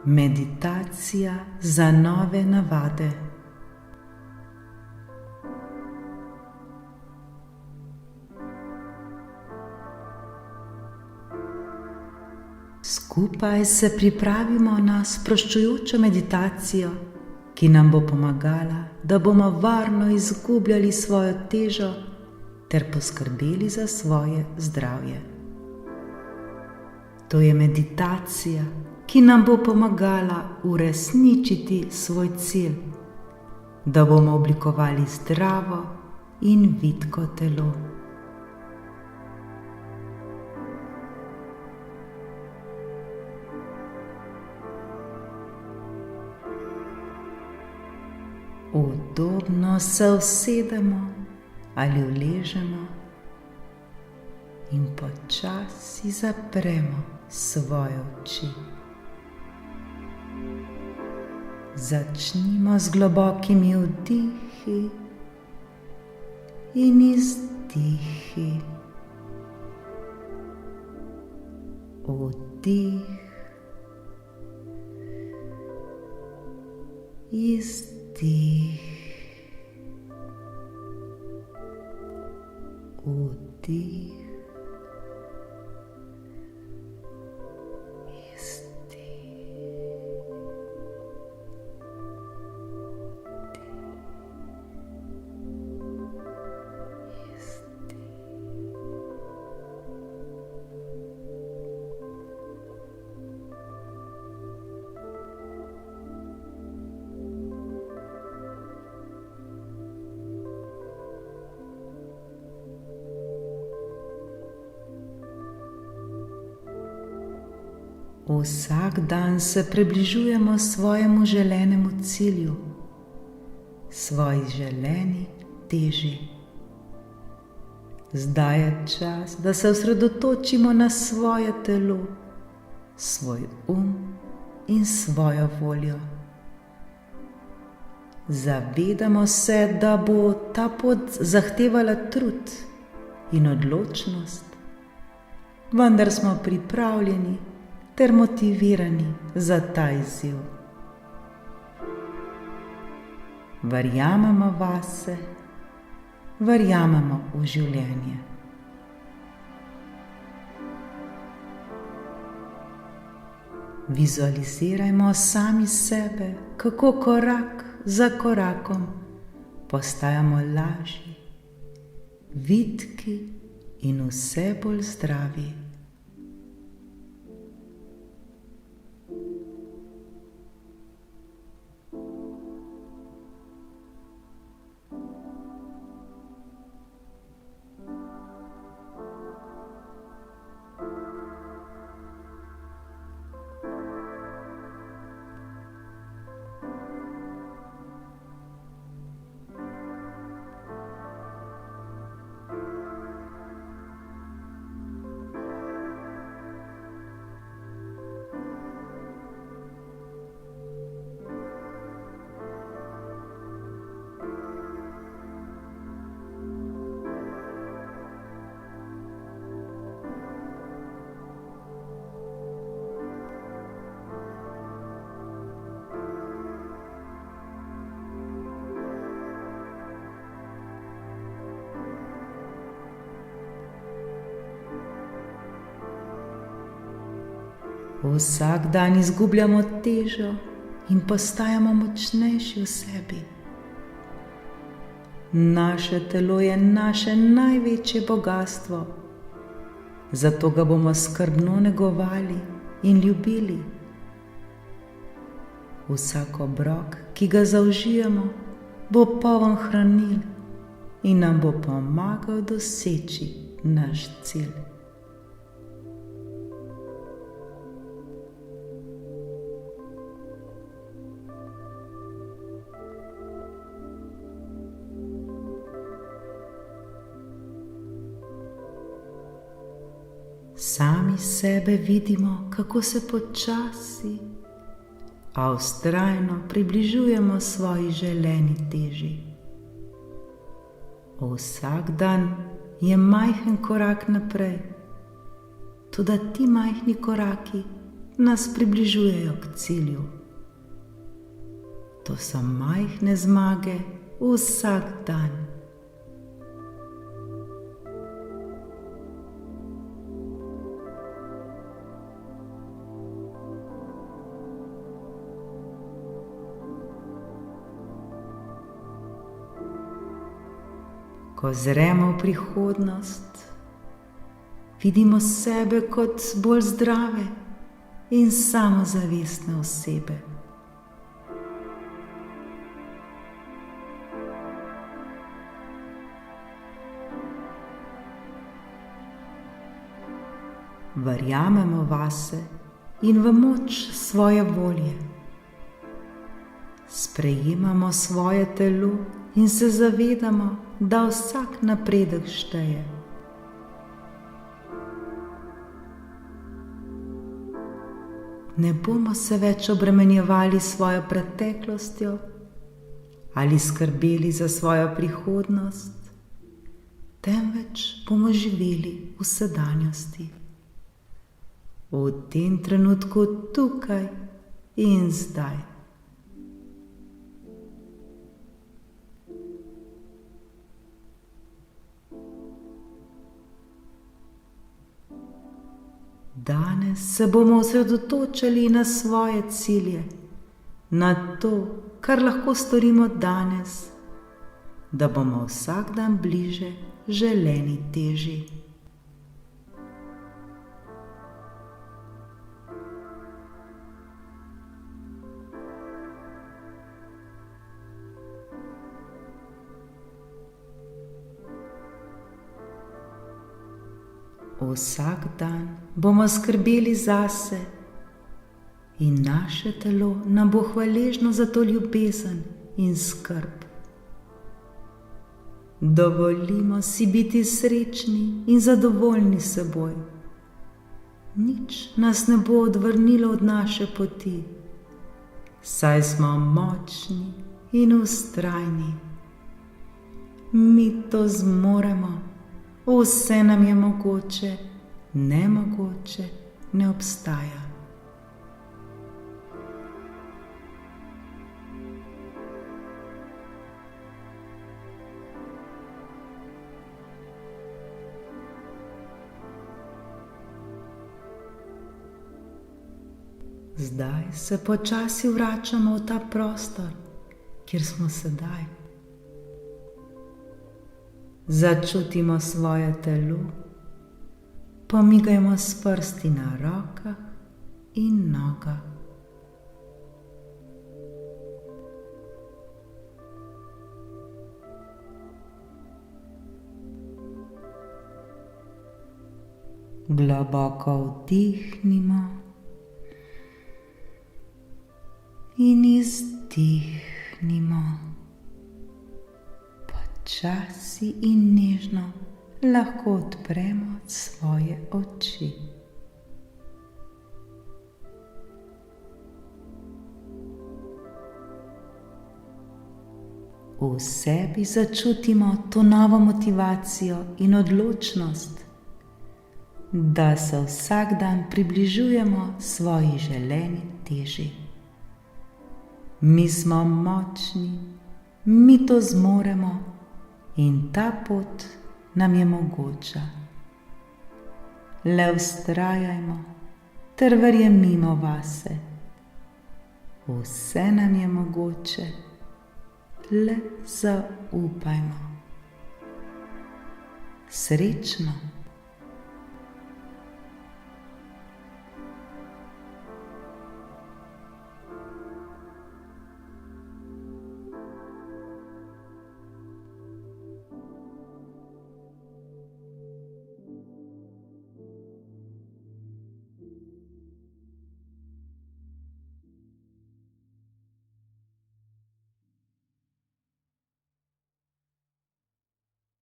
Meditacija za nove navade. Skupaj se pripravimo na sproščujočo meditacijo, ki nam bo pomagala, da bomo varno izgubljali svojo težo ter poskrbeli za svoje zdravje. To je meditacija, ki nam bo pomagala uresničiti svoj cilj, da bomo oblikovali zdravo in vitko telo. Udobno se usedemo ali uležemo in počasi zapremo svoje oči. Začnimo z globokimi vdihi in izdihi. Vdih, izdih, vdih, Vsak dan se približujemo svojemu želenemu cilju, svoji želeni teži. Zdaj je čas, da se osredotočimo na svoje telo, svoj in svojo voljo. Zavedamo se, da bo ta pot zahtevala trud in odločnost, vendar smo pripravljeni ter motivirani za ta izziv. Verjamemo vase, verjamemo v življenje. Vizualizirajmo sami sebe, kako korak za korakom postajamo lažji, vitki in vse bolj zdravi. Vsak dan izgubljamo težo in postajamo močnejši v sebi. Naše telo je naše največje bogastvo, zato ga bomo skrbno negovali in ljubili. Vsak obrok, ki ga zaužijemo, bo poln hranil in nam bo pomagal doseči naš cilj. Sami sebe vidimo, kako se počasi, a vztrajno približujemo svoji želeni teži. Vsak dan je majhen korak naprej, toda ti majhni koraki nas približujejo k cilju. To so majhne zmage vsak dan. Ko zremo v prihodnost, vidimo sebe kot bolj zdrave in samozavestne osebe. Verjamemo vase in v moč svoje volje. Sprejemamo svoje telo in se zavedamo, da vsak napredek šteje. Ne bomo se več obremenjevali s svojo preteklostjo ali skrbeli za svojo prihodnost, temveč bomo živeli v sedanjosti. V tem trenutku tukaj in zdaj. Danes se bomo osredotočili na svoje cilje, na to, kar lahko storimo danes, da bomo vsak dan bliže želeni teži. Vsak dan bomo skrbeli zase in naše telo nam bo hvaležno za to ljubezen in skrb. Dovolimo si biti srečni in zadovoljni s seboj. Nič nas ne bo odvrnilo od naše poti, saj smo močni in vztrajni. Mi to zmoremo. Vse nam je mogoče, nemogoče ne obstaja. Zdaj se počasi vračamo v ta prostor, kjer smo sedaj. Začutimo svoje telo, pomigajmo s prsti na rokah in nogah. Globoko vdihnimo in izdihnimo. Počasi in nežno lahko odpremo svoje oči. V sebi začutimo to novo motivacijo in odločnost, da se vsak dan približujemo svoji želeni teži. Mi smo močni, mi to zmoremo in ta pot nam je mogoča. Le vztrajajmo ter verjemimo vase. Vse nam je mogoče, le zaupajmo. Srečno!